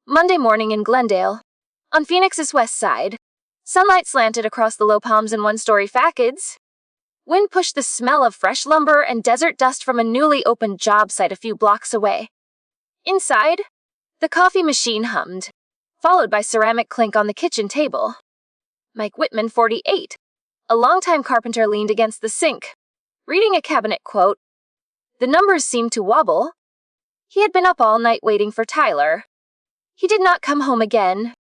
Monday morning in Glendale. On Phoenix's west side. Sunlight slanted across the low palms and one-story facades. Wind pushed the smell of fresh lumber and desert dust from a newly opened job site a few blocks away. Inside, the coffee machine hummed, followed by ceramic clink on the kitchen table. Mike Whitman, 48, a longtime carpenter, leaned against the sink, reading a cabinet quote. The numbers seemed to wobble. He had been up all night waiting for Tyler. He did not come home again,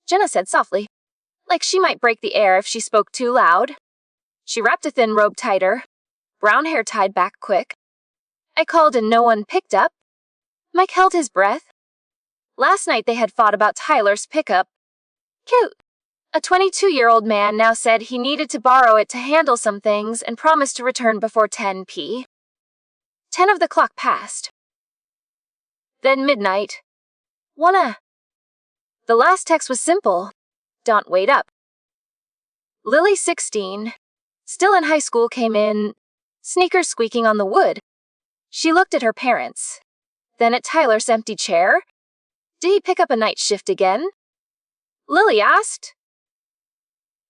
Jenna said softly, like she might break the air if she spoke too loud. She wrapped a thin robe tighter, brown hair tied back quick. I called and no one picked up. Mike held his breath. Last night they had fought about Tyler's pickup. Cute. A 22-year-old man now said he needed to borrow it to handle some things and promised to return before 10 p. 10 of the clock passed. Then midnight. Wanna. The last text was simple. Don't wait up. Lily, 16, still in high school, came in, sneakers squeaking on the wood. She looked at her parents, then at Tyler's empty chair. Did he pick up a night shift again? Lily asked.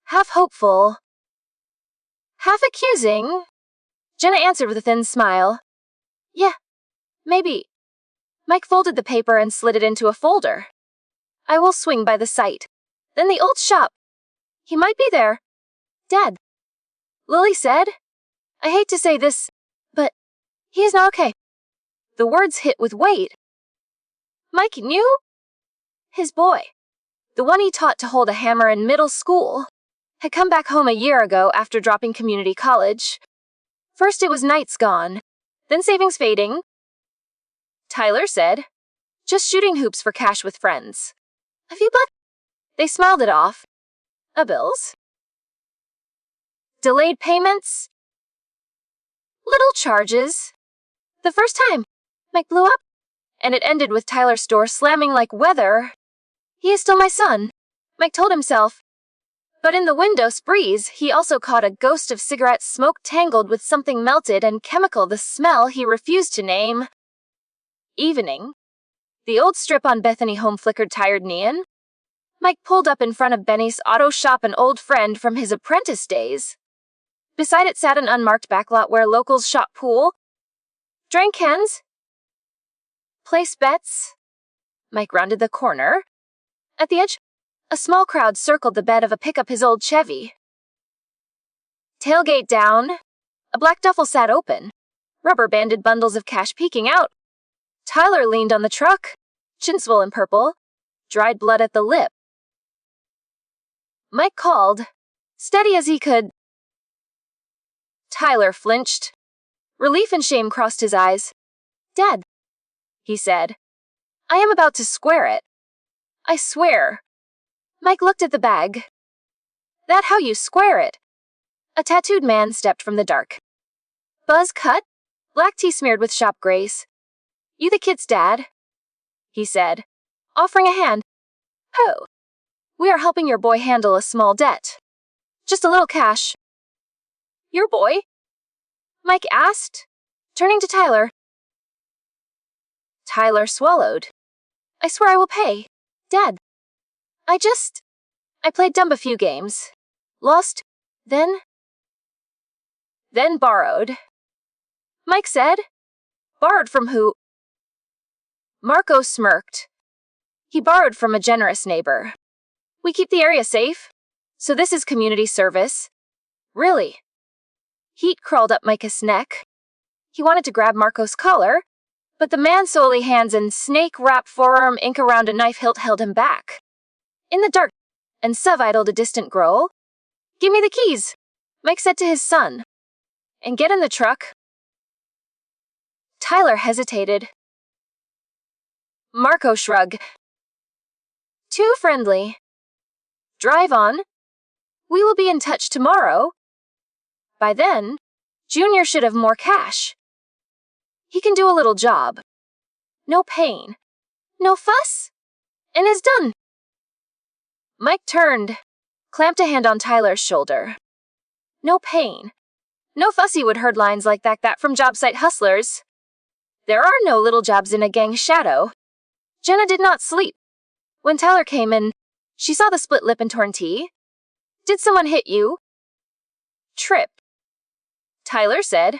Half hopeful, half accusing. Jenna answered with a thin smile. Yeah, maybe. Mike folded the paper and slid it into a folder. I will swing by the site. Then the old shop. He might be there. Dead. Lily said. I hate to say this, but he is not okay. The words hit with weight. Mike knew? His boy, the one he taught to hold a hammer in middle school, had come back home a year ago after dropping community college. First it was nights gone, then savings fading. Tyler said, just shooting hoops for cash with friends. A few bucks? They smiled it off. A bills? Delayed payments? Little charges. The first time, Mike blew up, and it ended with Tyler's door slamming like weather. He is still my son, Mike told himself. But in the window breeze, he also caught a ghost of cigarette smoke tangled with something melted and chemical, the smell he refused to name. Evening. The old strip on Bethany home flickered tired neon. Mike pulled up in front of Benny's auto shop, an old friend from his apprentice days. Beside it sat an unmarked backlot where locals shot pool, drank cans, placed bets. Mike rounded the corner. At the edge, a small crowd circled the bed of a pickup, his old Chevy. Tailgate down, a black duffel sat open, rubber-banded bundles of cash peeking out. Tyler leaned on the truck, chin swollen purple, dried blood at the lip. Mike called, steady as he could. Tyler flinched. Relief and shame crossed his eyes. Dad, he said. I am about to square it. I swear. Mike looked at the bag. That how you square it? A tattooed man stepped from the dark. Buzz cut, black tea smeared with shop grace. You the kid's dad? He said, offering a hand. Oh. We are helping your boy handle a small debt. Just a little cash. Your boy? Mike asked, turning to Tyler. Tyler swallowed. I swear I will pay, Dad. I played dumb a few games. Lost, then borrowed. Mike said. Borrowed from who? Marco smirked. He borrowed from a generous neighbor. We keep the area safe, so this is community service. Really? Heat crawled up Micah's neck. He wanted to grab Marco's collar, but the man's solely hands and snake-wrapped forearm ink around a knife hilt held him back. In the dark, and Sev idled a distant growl. Give me the keys, Mike said to his son. And get in the truck. Tyler hesitated. Marco shrugged. Too friendly. Drive on. We will be in touch tomorrow. By then, Junior should have more cash. He can do a little job. No pain. No fuss. And is done. Mike turned, clamped a hand on Tyler's shoulder. No pain. No fuss. He would heard lines like that from job site hustlers. There are no little jobs in a gang's shadow. Jenna did not sleep. When Tyler came in, she saw the split lip and torn tea. Did someone hit you? Trip. Tyler said.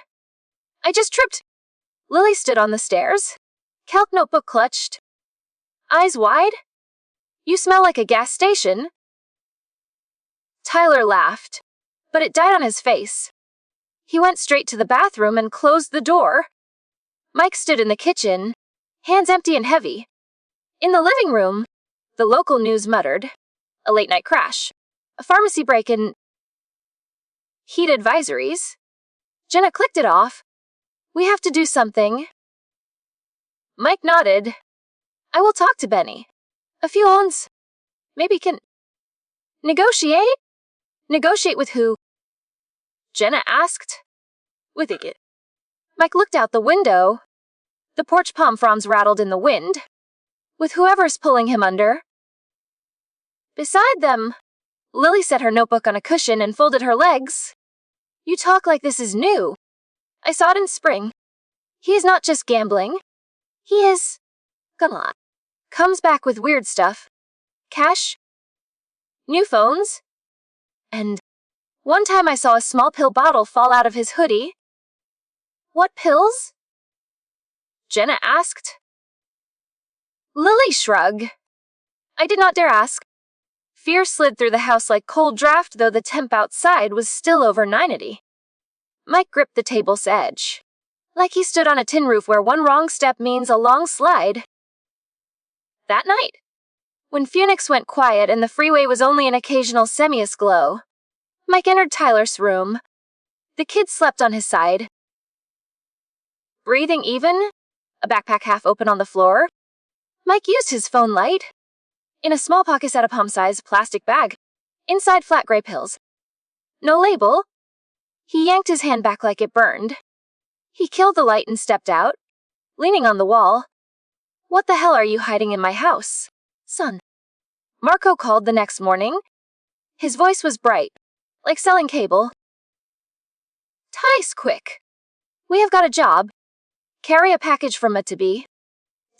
I just tripped. Lily stood on the stairs. Calc notebook clutched. Eyes wide. You smell like a gas station. Tyler laughed, but it died on his face. He went straight to the bathroom and closed the door. Mike stood in the kitchen, hands empty and heavy. In the living room, the local news muttered. A late-night crash. A pharmacy break-in. Heat advisories. Jenna clicked it off. We have to do something. Mike nodded. I will talk to Benny. A few ons. Maybe can... Negotiate? Negotiate with who? Jenna asked. With it. Mike looked out the window. The porch palm fronds rattled in the wind. With whoever's pulling him under. Beside them, Lily set her notebook on a cushion and folded her legs. You talk like this is new. I saw it in spring. He is not just gambling. He is... gonna. Comes back with weird stuff. Cash. New phones. And one time I saw a small pill bottle fall out of his hoodie. What pills? Jenna asked. Lily shrugged. I did not dare ask. Fear slid through the house like cold draft, though the temp outside was still over 90. Mike gripped the table's edge, like he stood on a tin roof where one wrong step means a long slide. That night, when Phoenix went quiet and the freeway was only an occasional semious glow, Mike entered Tyler's room. The kid slept on his side. Breathing even, a backpack half open on the floor, Mike used his phone light. In a small pocket at a palm-sized plastic bag. Inside flat gray pills. No label. He yanked his hand back like it burned. He killed the light and stepped out, leaning on the wall. What the hell are you hiding in my house, son? Marco called the next morning. His voice was bright, like selling cable. Tice quick. We have got a job. Carry a package from a to be.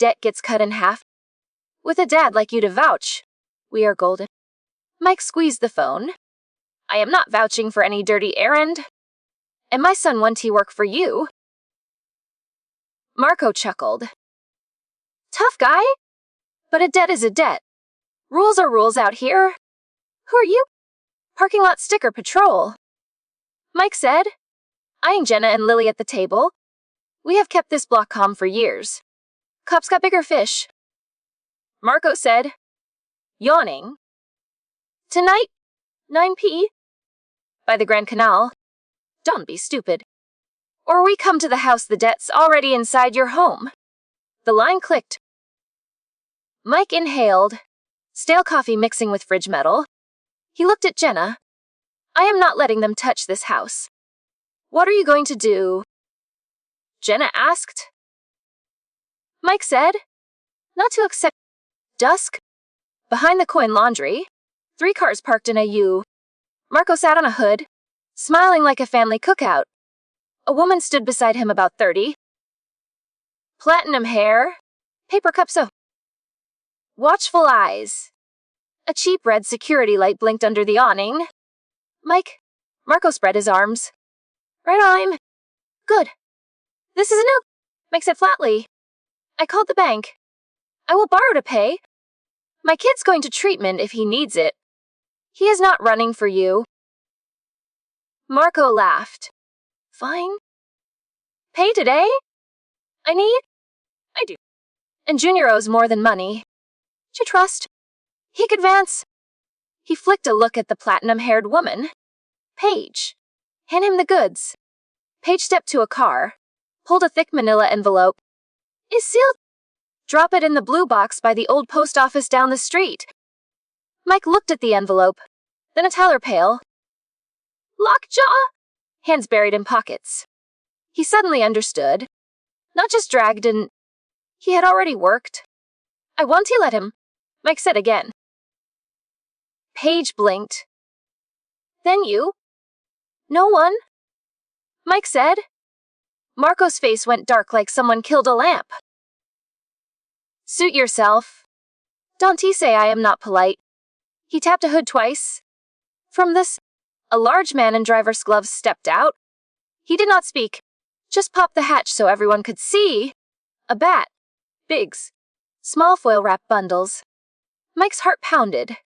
Debt gets cut in half. With a dad like you to vouch, we are golden. Mike squeezed the phone. I am not vouching for any dirty errand. And my son wants to work for you. Marco chuckled. Tough guy? But a debt is a debt. Rules are rules out here. Who are you? Parking lot sticker patrol. Mike said, eyeing Jenna and Lily at the table. We have kept this block calm for years. Cops got bigger fish. Marco said, yawning. Tonight, 9 p. By the Grand Canal. Don't be stupid. Or we come to the house, the debt's already inside your home. The line clicked. Mike inhaled, stale coffee mixing with fridge metal. He looked at Jenna. I am not letting them touch this house. What are you going to do? Jenna asked. Mike said, not to accept. Dusk. Behind the coin laundry, 3 cars parked in a U. Marco sat on a hood, smiling like a family cookout. A woman stood beside him about 30. Platinum hair, paper cup so. Watchful eyes. A cheap red security light blinked under the awning. Marco spread his arms. Right on. Good. This is a no. Mike said flatly. I called the bank. I will borrow to pay. My kid's going to treatment if he needs it. He is not running for you. Marco laughed. Fine. Pay today? I do. And Junior owes more than money. To trust. He could advance. He flicked a look at the platinum-haired woman. Paige. Hand him the goods. Paige stepped to a car, pulled a thick manila envelope. Is sealed. Drop it in the blue box by the old post office down the street. Mike looked at the envelope, then a Tyler pail. Lockjaw? Hands buried in pockets. He suddenly understood. Not just dragged in. He had already worked. I want to let him, Mike said again. Paige blinked. Then you? No one? Mike said. Marco's face went dark like someone killed a lamp. Suit yourself. Don't say I am not polite. He tapped a hood twice. From this, a large man in driver's gloves stepped out. He did not speak, just popped the hatch so everyone could see. A bat. Bigs. Small foil-wrapped bundles. Mike's heart pounded.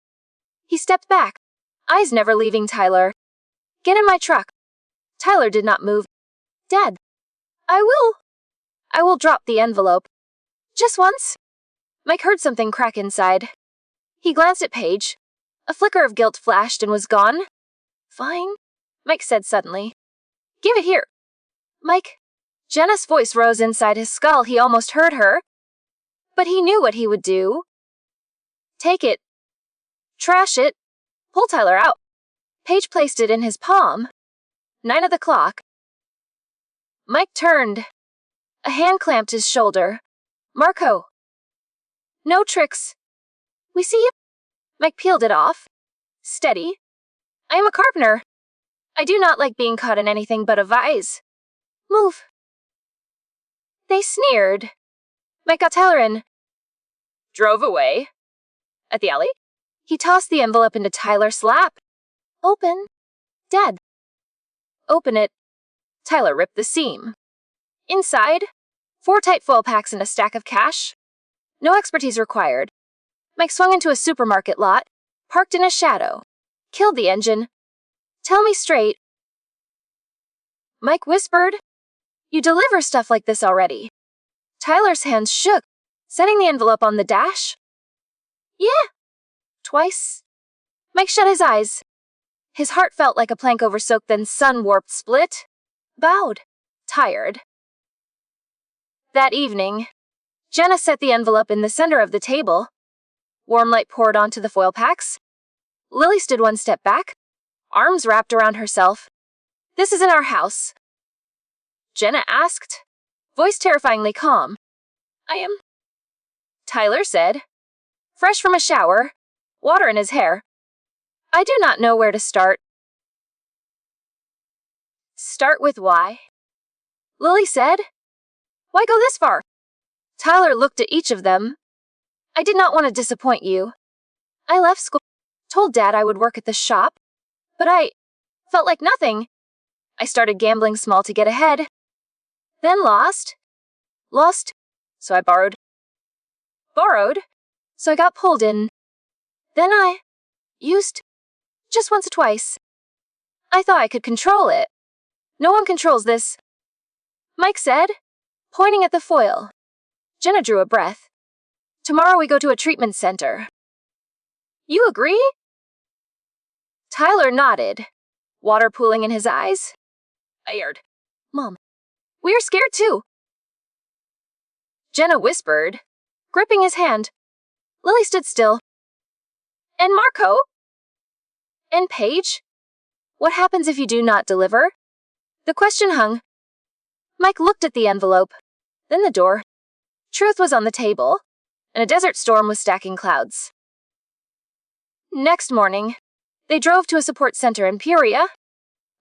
He stepped back, eyes never leaving Tyler. Get in my truck. Tyler did not move. Dad. I will drop the envelope. Just once. Mike heard something crack inside. He glanced at Paige. A flicker of guilt flashed and was gone. Fine, Mike said suddenly. Give it here. Mike. Jenna's voice rose inside his skull. He almost heard her. But he knew what he would do. Take it. Trash it. Pull Tyler out. Paige placed it in his palm. 9 of the clock. Mike turned. A hand clamped his shoulder. Marco. No tricks. We see you. Mike peeled it off. Steady. I am a carpenter. I do not like being caught in anything but a vise. Move. They sneered. Mike got Tyler in. Drove away. At the alley? He tossed the envelope into Tyler's lap. Open. Dad. Open it. Tyler ripped the seam. Inside, 4 tight foil packs and a stack of cash. No expertise required. Mike swung into a supermarket lot, parked in a shadow. Killed the engine. Tell me straight. Mike whispered. You deliver stuff like this already. Tyler's hands shook, setting the envelope on the dash. Yeah. Twice. Mike shut his eyes. His heart felt like a plank over soaked then sun-warped split. Bowed. Tired. That evening, Jenna set the envelope in the center of the table. Warm light poured onto the foil packs. Lily stood one step back, arms wrapped around herself. This is in our house. Jenna asked, voice terrifyingly calm. I am. Tyler said, fresh from a shower, water in his hair. I do not know where to start. Start with why? Lily said. Why go this far? Tyler looked at each of them. I did not want to disappoint you. I left school, told Dad I would work at the shop, but I felt like nothing. I started gambling small to get ahead. Then lost. Lost, so I borrowed. Borrowed, so I got pulled in. Then I used just once or twice. I thought I could control it. No one controls this, Mike said, pointing at the foil. Jenna drew a breath. Tomorrow we go to a treatment center. You agree? Tyler nodded, water pooling in his eyes. I aired. Mom, we're scared too. Jenna whispered, gripping his hand. Lily stood still. And Marco? And Paige? What happens if you do not deliver? The question hung. Mike looked at the envelope, then the door. Truth was on the table, and a desert storm was stacking clouds. Next morning, they drove to a support center in Peoria.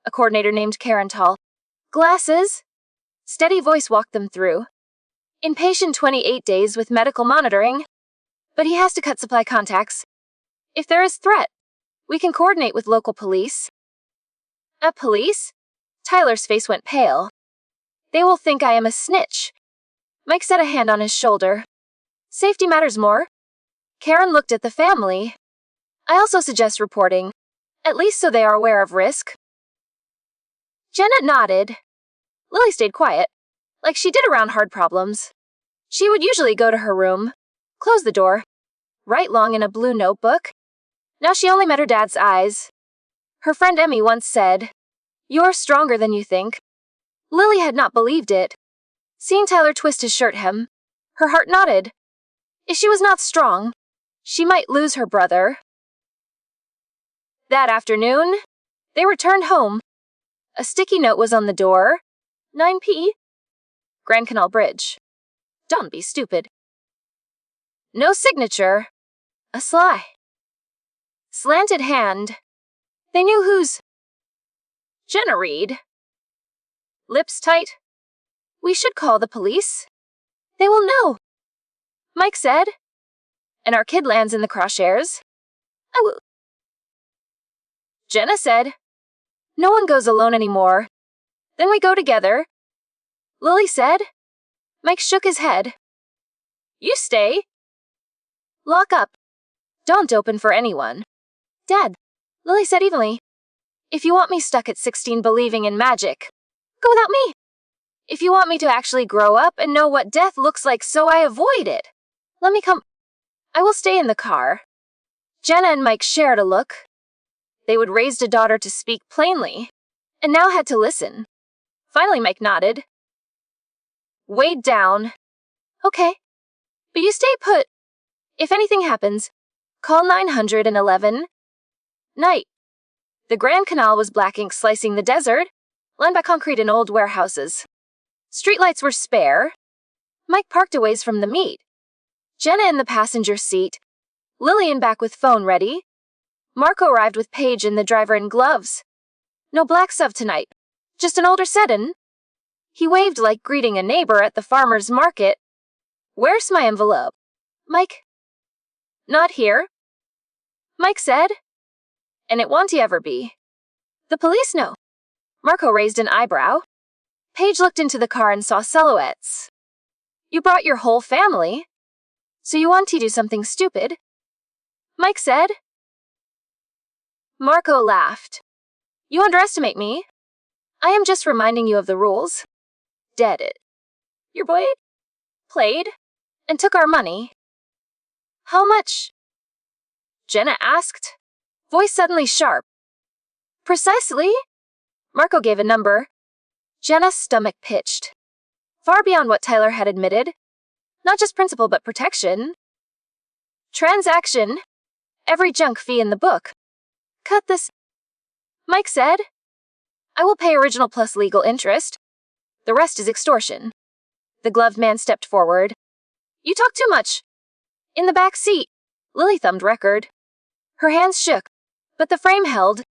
A coordinator named Karen Tall. Glasses. Steady voice walked them through. Inpatient 28 days with medical monitoring, but he has to cut supply contacts. If there is threat, we can coordinate with local police. At police? Tyler's face went pale. They will think I am a snitch. Mike set a hand on his shoulder. Safety matters more. Karen looked at the family. I also suggest reporting, at least so they are aware of risk. Jenna nodded. Lily stayed quiet, like she did around hard problems. She would usually go to her room, close the door, write long in a blue notebook. Now she only met her dad's eyes. Her friend Emmy once said, "You're stronger than you think." Lily had not believed it. Seeing Tyler twist his shirt hem, her heart nodded. If she was not strong, she might lose her brother. That afternoon, they returned home. A sticky note was on the door. 9 p. Grand Canal Bridge. Don't be stupid. No signature. A sly. Slanted hand. They knew whose. Jenna Reed. Lips tight. We should call the police. They will know. Mike said. and our kid lands in the crosshairs. Oh. Jenna said, "No one goes alone anymore. Then we go together." Lily said. Mike shook his head. "You stay. Lock up. Don't open for anyone." "Dad," Lily said evenly, "if you want me stuck at 16 believing in magic, go without me. If you want me to actually grow up and know what death looks like so I avoid it, let me come. I will stay in the car." Jenna and Mike shared a look. They would raised a daughter to speak plainly, and now had to listen. Finally, Mike nodded. Weighed down. "Okay, but you stay put. If anything happens, call 911. Night." The Grand Canal was black ink slicing the desert, lined by concrete and old warehouses. Streetlights were spare. Mike parked a ways from the meet. Jenna in the passenger seat. Lily in back with phone ready. Marco arrived with Paige and the driver in gloves. No black suv tonight, just an older sedan. He waved like greeting a neighbor at the farmer's market. "Where's my envelope?" "Mike." "Not here," Mike said. "And it won't ever be. The police know." Marco raised an eyebrow. Paige looked into the car and saw silhouettes. "You brought your whole family, so you want to do something stupid," Mike said. Marco laughed. "You underestimate me. I am just reminding you of the rules." "Dead it. Your boy played and took our money." "How much?" Jenna asked, voice suddenly sharp. "Precisely?" Marco gave a number. Jenna's stomach pitched. Far beyond what Tyler had admitted. Not just principle but protection. "Transaction. Every junk fee in the book." "Cut this," Mike said. "I will pay original plus legal interest. The rest is extortion." The gloved man stepped forward. "You talk too much." In the back seat, Lily thumbed record. Her hands shook, but the frame held.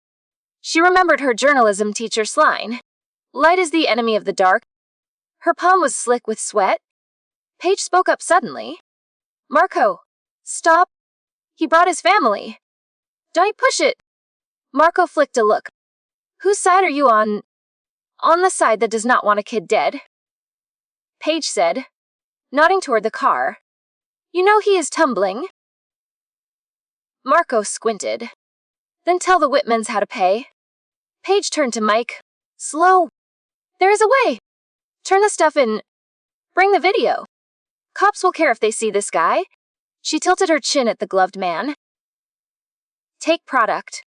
She remembered her journalism teacher's line. Light is the enemy of the dark. Her palm was slick with sweat. Paige spoke up suddenly. "Marco, stop. He brought his family. Don't push it." Marco flicked a look. "Whose side are you on?" "On the side that does not want a kid dead," Paige said, nodding toward the car. "You know he is tumbling." Marco squinted. "Then tell the Whitmans how to pay." Paige turned to Mike. "Slow. There is a way. Turn the stuff in. Bring the video. Cops will care if they see this guy." She tilted her chin at the gloved man. "Take product.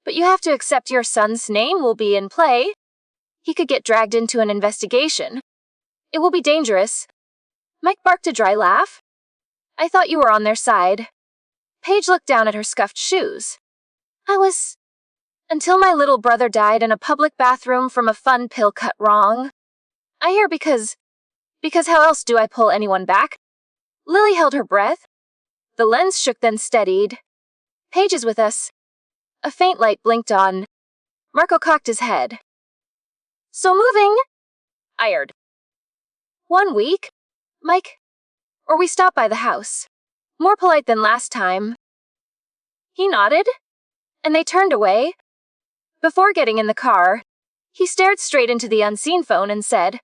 But you have to accept your son's name will be in play. He could get dragged into an investigation. It will be dangerous." Mike barked a dry laugh. "I thought you were on their side." Paige looked down at her scuffed shoes. "I was. Until my little brother died in a public bathroom from a fun pill cut wrong. I hear because how else do I pull anyone back?" Lily held her breath. The lens shook then steadied. "Paige is with us." A faint light blinked on. Marco cocked his head. "So moving?" Ired. "1 week, Mike? Or we stop by the house. More polite than last time." He nodded, and they turned away. Before getting in the car, he stared straight into the unseen phone and said,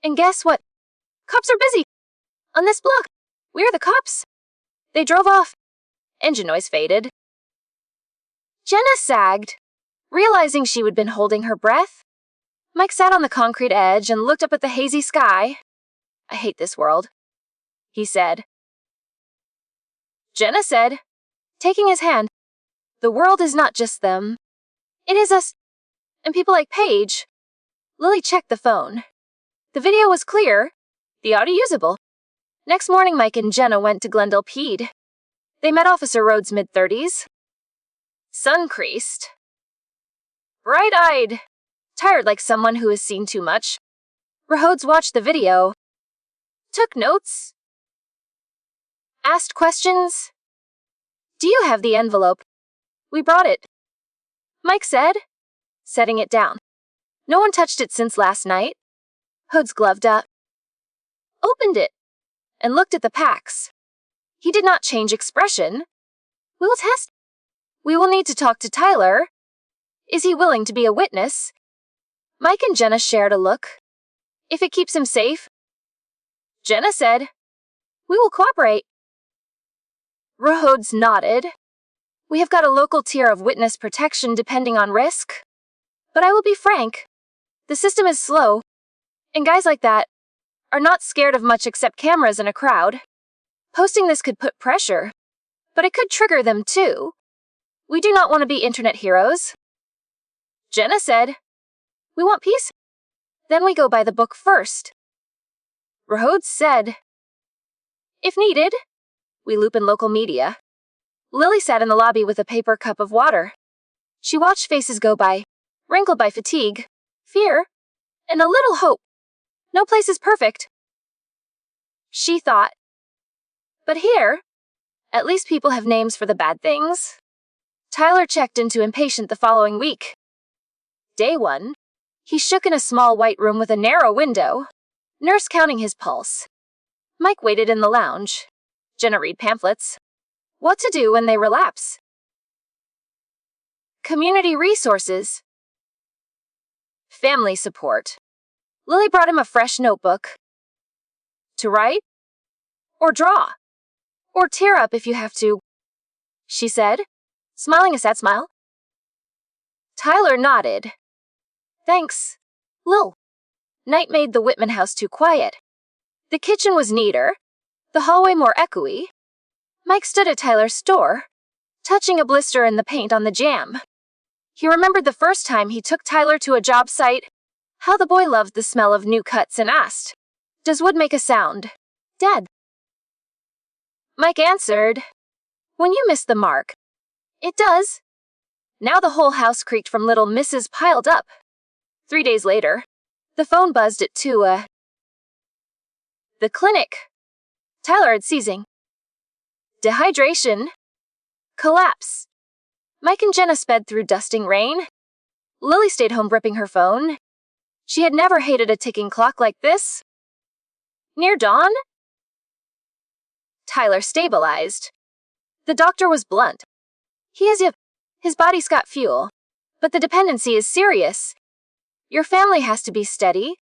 "And guess what? Cops are busy. On this block. We're the cops." They drove off. Engine noise faded. Jenna sagged, realizing she had been holding her breath. Mike sat on the concrete edge and looked up at the hazy sky. "I hate this world," he said. Jenna said, taking his hand, "The world is not just them. It is us. And people like Paige." Lily checked the phone. The video was clear, the audio usable. Next morning, Mike and Jenna went to Glendale Ped. They met Officer Rhodes mid-30s. Sun-creased. Bright-eyed. Tired like someone who has seen too much. Rhodes watched the video. Took notes. Asked questions. "Do you have the envelope?" "We brought it," Mike said, setting it down. "No one touched it since last night." Rhodes gloved up. Opened it and looked at the packs. He did not change expression. We will test. We will need to talk to Tyler. Is he willing to be a witness? Mike and Jenna shared a look. If it keeps him safe. Jenna said, we will cooperate. Rhodes nodded. We have got a local tier of witness protection depending on risk. But I will be frank. The system is slow. And guys like that are not scared of much except cameras and a crowd. Posting this could put pressure. But it could trigger them too. We do not want to be internet heroes. Jenna said, we want peace. Then we go by the book first. Rhodes said, if needed, we loop in local media. Lily sat in the lobby with a paper cup of water. She watched faces go by, wrinkled by fatigue, fear, and a little hope. No place is perfect, she thought. But here, at least people have names for the bad things. Tyler checked into inpatient the following week. Day 1. He shook in a small white room with a narrow window, nurse counting his pulse. Mike waited in the lounge. Jenna read pamphlets. What to do when they relapse. Community resources. Family support. Lily brought him a fresh notebook. To write? Or draw? Or tear up if you have to, she said, smiling a sad smile. Tyler nodded. Thanks, Lil. Night made the Whitman house too quiet. The kitchen was neater, the hallway more echoey. Mike stood at Tyler's store, touching a blister in the paint on the jamb. He remembered the first time he took Tyler to a job site, how the boy loved the smell of new cuts and asked, does wood make a sound, Dad? Mike answered, when you miss the mark. It does. Now the whole house creaked from little misses piled up. 3 days later, the phone buzzed at 2. The clinic. Tyler had seizing. Dehydration. Collapse. Mike and Jenna sped through dusting rain. Lily stayed home gripping her phone. She had never hated a ticking clock like this. Near dawn, Tyler stabilized. The doctor was blunt. His body's got fuel, but the dependency is serious. Your family has to be steady.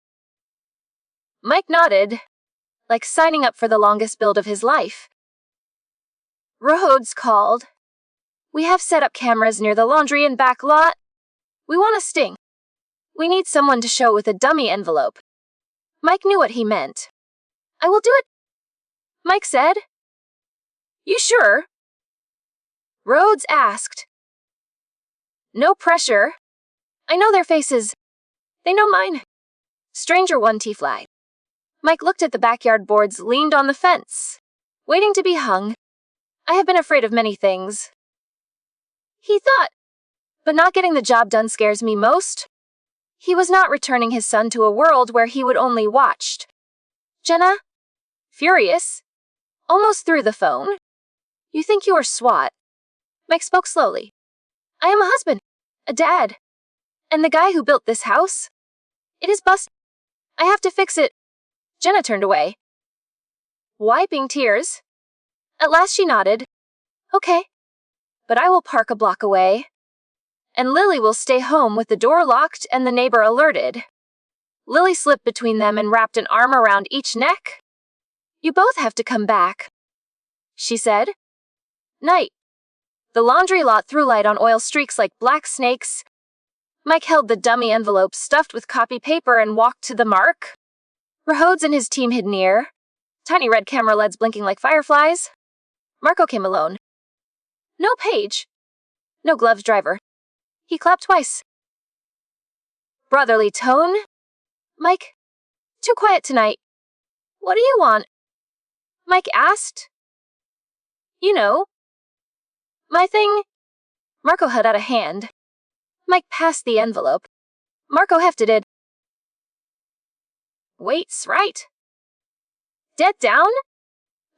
Mike nodded, like signing up for the longest build of his life. Rhodes called. We have set up cameras near the laundry and back lot. We want a sting. We need someone to show with a dummy envelope. Mike knew what he meant. I will do it, Mike said. You sure? Rhodes asked. No pressure. I know their faces. They know mine. Stranger one T-fly. Mike looked at the backyard boards leaned on the fence, waiting to be hung. I have been afraid of many things, he thought, but not getting the job done scares me most. He was not returning his son to a world where he would only watched. Jenna? Furious. Almost threw the phone. You think you are SWAT? Mike spoke slowly. I am a husband, a dad, and the guy who built this house. It is busted. I have to fix it. Jenna turned away, wiping tears. At last she nodded. Okay, but I will park a block away. And Lily will stay home with the door locked and the neighbor alerted. Lily slipped between them and wrapped an arm around each neck. You both have to come back, she said. Night. The laundry lot threw light on oil streaks like black snakes. Mike held the dummy envelope stuffed with copy paper and walked to the mark. Rhodes and his team hid near, tiny red camera LEDs blinking like fireflies. Marco came alone. No page. No gloves driver. He clapped twice. Brotherly tone. Mike, too quiet tonight. What do you want? Mike asked. You know. My thing. Marco held out a hand. Mike passed the envelope. Marco hefted it. Wait's right. Dead down?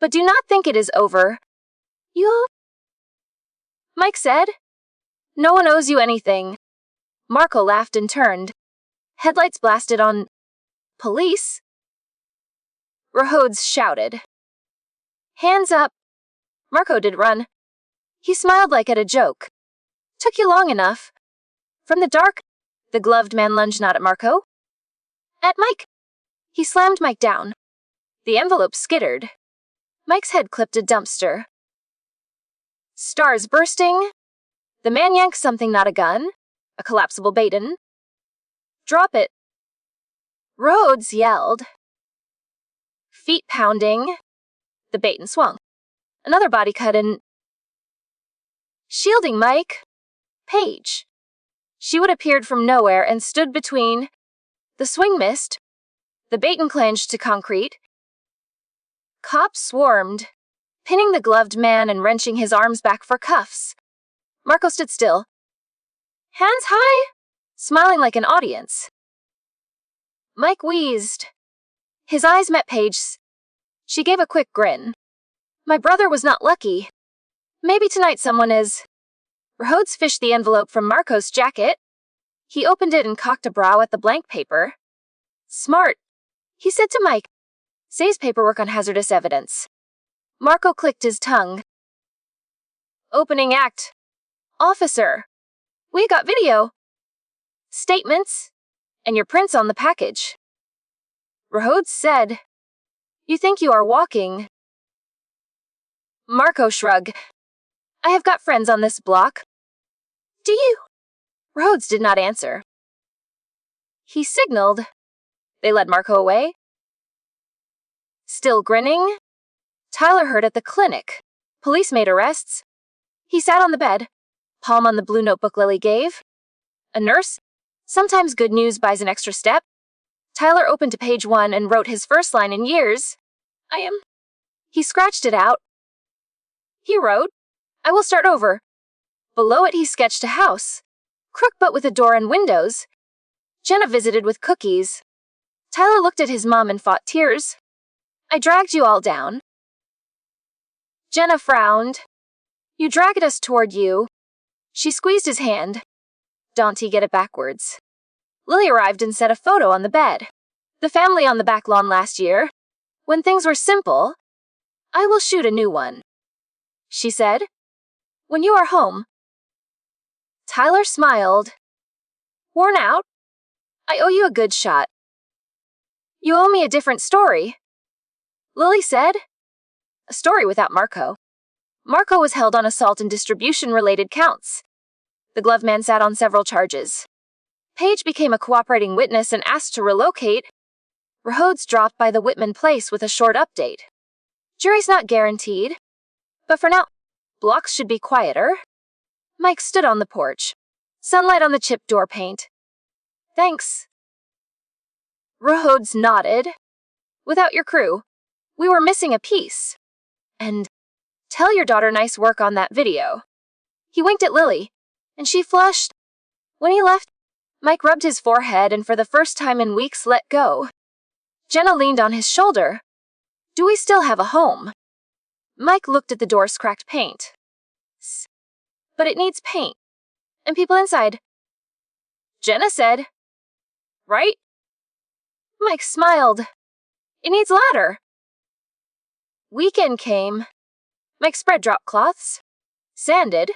But do not think it is over. You? Mike said. No one owes you anything. Marco laughed and turned. Headlights blasted on. Police? Rhodes shouted. Hands up. Marco did run. He smiled like at a joke. Took you long enough. From the dark, the gloved man lunged not at Marco. At Mike. He slammed Mike down. The envelope skittered. Mike's head clipped a dumpster. Stars bursting. The man yanked something, not a gun. A collapsible baton. Drop it. Rhodes yelled. Feet pounding. The baton swung. Another body cut in. Shielding Mike. Paige. She would appeared from nowhere and stood between. The swing missed. The baton clanged to concrete. Cops swarmed, pinning the gloved man and wrenching his arms back for cuffs. Marco stood still. Hands high, smiling like an audience. Mike wheezed. His eyes met Paige's. She gave a quick grin. My brother was not lucky. Maybe tonight someone is. Rhodes fished the envelope from Marco's jacket. He opened it and cocked a brow at the blank paper. Smart, he said to Mike. Say's paperwork on hazardous evidence. Marco clicked his tongue. Opening act. Officer. We got video. Statements. And your prints on the package. Rhodes said, You think you are walking? Marco shrugged. I have got friends on this block. Do you? Rhodes did not answer. He signaled. They led Marco away. Still grinning, Tyler heard at the clinic. Police made arrests. He sat on the bed, palm on the blue notebook Lily gave. A nurse? Sometimes good news buys an extra step. Tyler opened to page 1 and wrote his first line in years. I am. He scratched it out. He wrote, I will start over. Below it he sketched a house. Crook but with a door and windows. Jenna visited with cookies. Tyler looked at his mom and fought tears. I dragged you all down. Jenna frowned. You dragged us toward you. She squeezed his hand. Don't he get it backwards? Lily arrived and set a photo on the bed. The family on the back lawn last year. When things were simple. I will shoot a new one. She said. When you are home. Tyler smiled. Worn out? I owe you a good shot. You owe me a different story. Lily said. A story without Marco. Marco was held on assault and distribution-related counts. The glove man sat on several charges. Paige became a cooperating witness and asked to relocate. Rhodes dropped by the Whitman place with a short update. Jury's not guaranteed. But for now, blocks should be quieter. Mike stood on the porch. Sunlight on the chipped door paint. Thanks. Rhodes nodded. Without your crew, we were missing a piece. And tell your daughter nice work on that video. He winked at Lily, and she flushed. When he left, Mike rubbed his forehead and for the first time in weeks let go. Jenna leaned on his shoulder. Do we still have a home? Mike looked at the door's cracked paint. But it needs paint. And people inside. Jenna said. Right? Mike smiled. It needs ladder. Weekend came. Mike spread drop cloths. Sanded.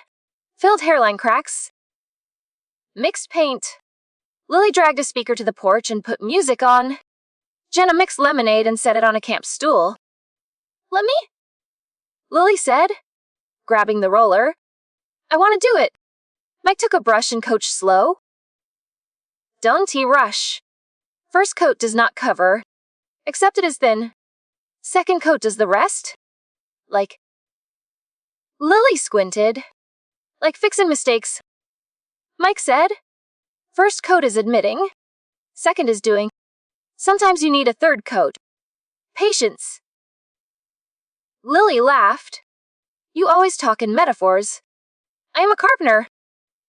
Filled hairline cracks. Mixed paint. Lily dragged a speaker to the porch and put music on. Jenna mixed lemonade and set it on a camp stool. Let me? Lily said, grabbing the roller. I want to do it. Mike took a brush and coached slow. Don't he rush. First coat does not cover. Except it is thin. Second coat does the rest. Like. Lily squinted. Like fixin' mistakes. Mike said. First coat is admitting. Second is doing. Sometimes you need a third coat. Patience. Lily laughed. You always talk in metaphors. I am a carpenter.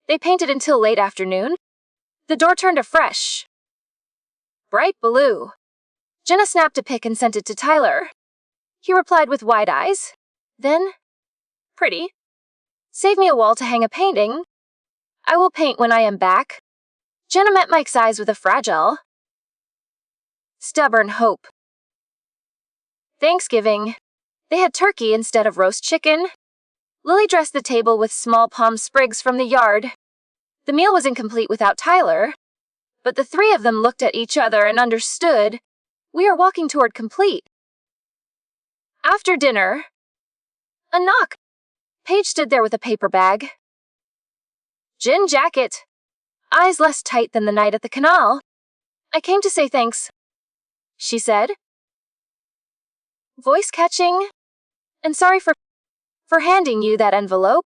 They painted until late afternoon. The door turned afresh. Bright blue. Jenna snapped a pic and sent it to Tyler. He replied with wide eyes. Then, pretty. Save me a wall to hang a painting. I will paint when I am back. Jenna met Mike's eyes with a fragile, stubborn hope. Thanksgiving. They had turkey instead of roast chicken. Lily dressed the table with small palm sprigs from the yard. The meal was incomplete without Tyler, but the three of them looked at each other and understood. We are walking toward complete. After dinner, a knock. Paige stood there with a paper bag. Gin jacket. Eyes less tight than the night at the canal. I came to say thanks, she said. Voice catching. And sorry for handing you that envelope.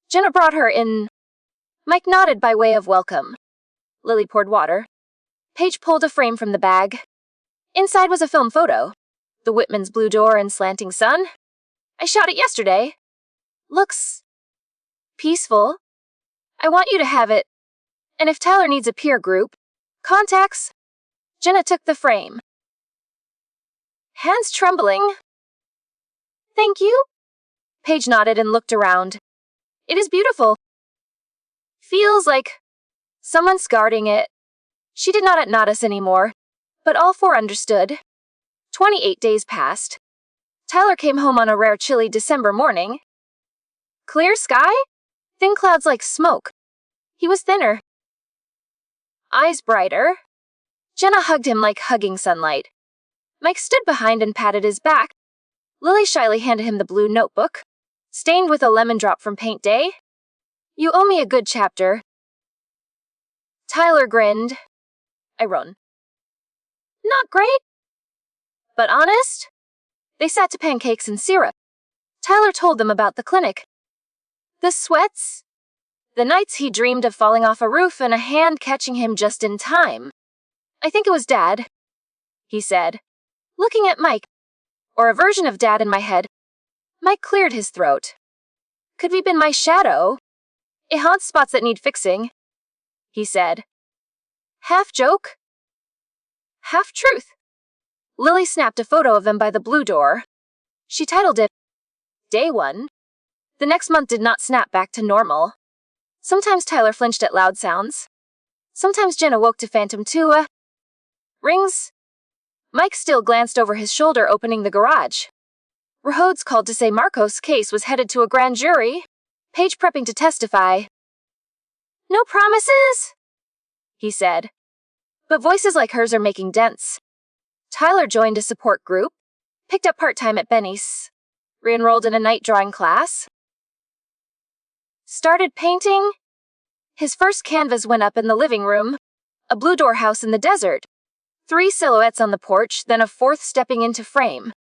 Jenna brought her in. Mike nodded by way of welcome. Lily poured water. Paige pulled a frame from the bag. Inside was a film photo. The Whitman's blue door and slanting sun. I shot it yesterday. Looks peaceful. I want you to have it. And if Tyler needs a peer group, contacts. Jenna took the frame. Hands trembling. Thank you. Paige nodded and looked around. It is beautiful. Feels like someone's guarding it. She did not nod us anymore, but all four understood. 28 days passed. Tyler came home on a rare chilly December morning. Clear sky? Thin clouds like smoke. He was thinner. Eyes brighter. Jenna hugged him like hugging sunlight. Mike stood behind and patted his back. Lily shyly handed him the blue notebook, stained with a lemon drop from paint day. You owe me a good chapter. Tyler grinned. I wrote. Not great, but honest. They sat to pancakes and syrup. Tyler told them about the clinic. The sweats. The nights he dreamed of falling off a roof and a hand catching him just in time. I think it was Dad, he said, looking at Mike, or a version of Dad in my head. Mike cleared his throat. Could we been my shadow? It haunts spots that need fixing, he said. Half joke, half truth. Lily snapped a photo of them by the blue door. She titled it Day 1. The next month did not snap back to normal. Sometimes Tyler flinched at loud sounds. Sometimes Jen awoke to phantom rings. Mike still glanced over his shoulder, opening the garage. Rhodes called to say Marcos' case was headed to a grand jury. Paige prepping to testify. No promises, he said. But voices like hers are making dents. Tyler joined a support group, picked up part-time at Benny's, re-enrolled in a night drawing class, started painting. His first canvas went up in the living room, a blue door house in the desert, 3 silhouettes on the porch, then a 4th stepping into frame.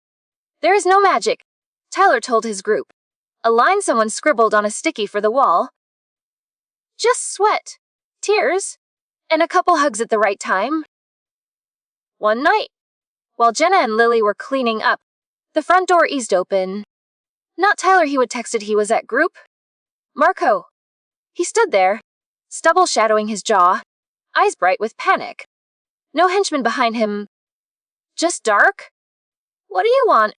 There is no magic, Tyler told his group. A line someone scribbled on a sticky for the wall. Just sweat, tears, and a couple hugs at the right time. One night, while Jenna and Lily were cleaning up, the front door eased open. Not Tyler, he would texted he was at group. Marco. He stood there, stubble shadowing his jaw, eyes bright with panic. No henchman behind him. Just dark? What do you want?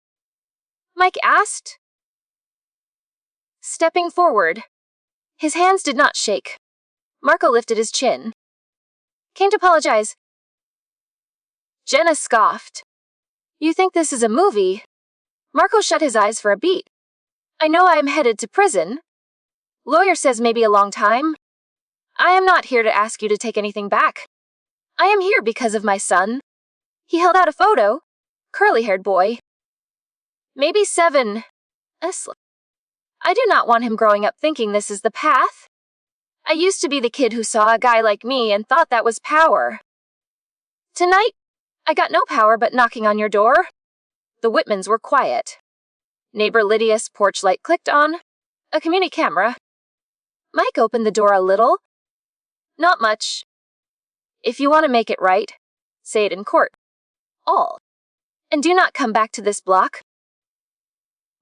Mike asked. Stepping forward. His hands did not shake. Marco lifted his chin. Came to apologize. Jenna scoffed. You think this is a movie? Marco shut his eyes for a beat. I know I am headed to prison. Lawyer says maybe a long time. I am not here to ask you to take anything back. I am here because of my son. He held out a photo. Curly-haired boy. Maybe 7. I do not want him growing up thinking this is the path. I used to be the kid who saw a guy like me and thought that was power. Tonight, I got no power but knocking on your door. The Whitmans were quiet. Neighbor Lydia's porch light clicked on. A community camera. Mike opened the door a little. Not much. If you want to make it right, say it in court. All. And do not come back to this block.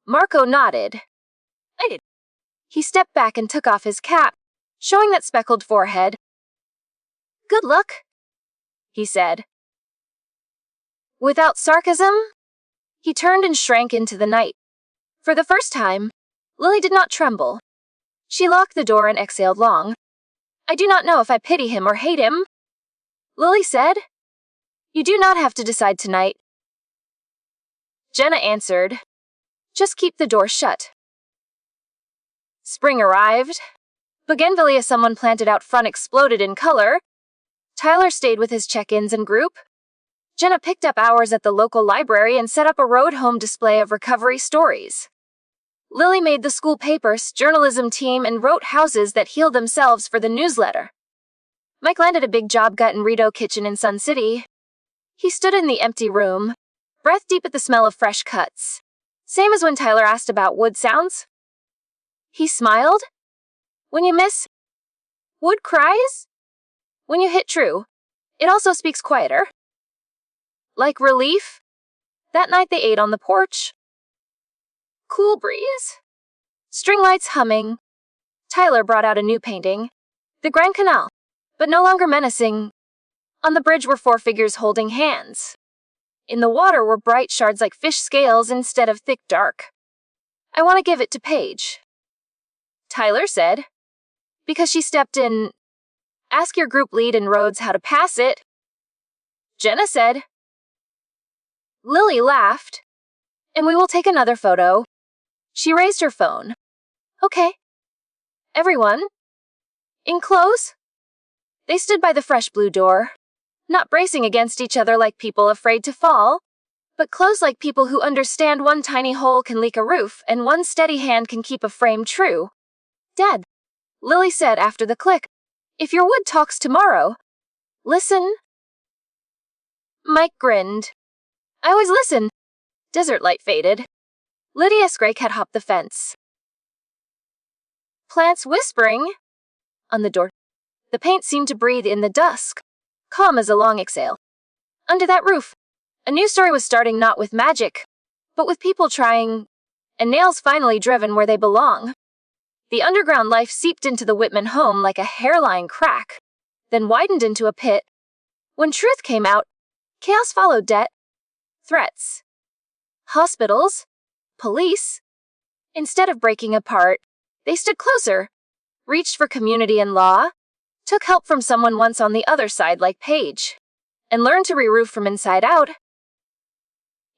Marco nodded. I did. He stepped back and took off his cap, showing that speckled forehead. Good luck, he said. Without sarcasm, he turned and shrank into the night. For the first time, Lily did not tremble. She locked the door and exhaled long. I do not know if I pity him or hate him. Lily said, You do not have to decide tonight. Jenna answered, Just keep the door shut. Spring arrived. Bougainvillea someone planted out front exploded in color. Tyler stayed with his check-ins and group. Jenna picked up hours at the local library and set up a road home display of recovery stories. Lily made the school papers, journalism team, and wrote houses that healed themselves for the newsletter. Mike landed a big job gut in Rito Kitchen in Sun City. He stood in the empty room, breath deep at the smell of fresh cuts. Same as when Tyler asked about wood sounds. He smiled. When you miss, wood cries. When you hit true, it also speaks quieter. Like relief. That night they ate on the porch. Cool breeze. String lights humming. Tyler brought out a new painting. The Grand Canal, but no longer menacing. On the bridge were 4 figures holding hands. In the water were bright shards like fish scales instead of thick dark. I want to give it to Paige. Tyler said. Because she stepped in. Ask your group lead in roads how to pass it. Jenna said. Lily laughed. And we will take another photo. She raised her phone. Okay. Everyone. In close? They stood by the fresh blue door, not bracing against each other like people afraid to fall, but close like people who understand one tiny hole can leak a roof and one steady hand can keep a frame true. Dead. Lily said after the click. If your wood talks tomorrow, listen. Mike grinned. I always listen. Desert light faded. Lydia's gray cat hopped the fence. Plants whispering. On the door. The paint seemed to breathe in the dusk, calm as a long exhale. Under that roof, a new story was starting not with magic, but with people trying, and nails finally driven where they belong. The underground life seeped into the Whitman home like a hairline crack, then widened into a pit. When truth came out, chaos followed debt, threats, hospitals, police. Instead of breaking apart, they stood closer, reached for community and law, took help from someone once on the other side like Paige, and learned to re-roof from inside out.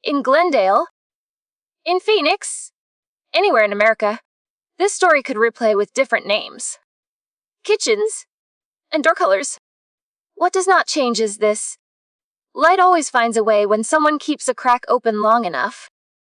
In Glendale, in Phoenix, anywhere in America, this story could replay with different names. Kitchens, and door colors. What does not change is this. Light always finds a way when someone keeps a crack open long enough.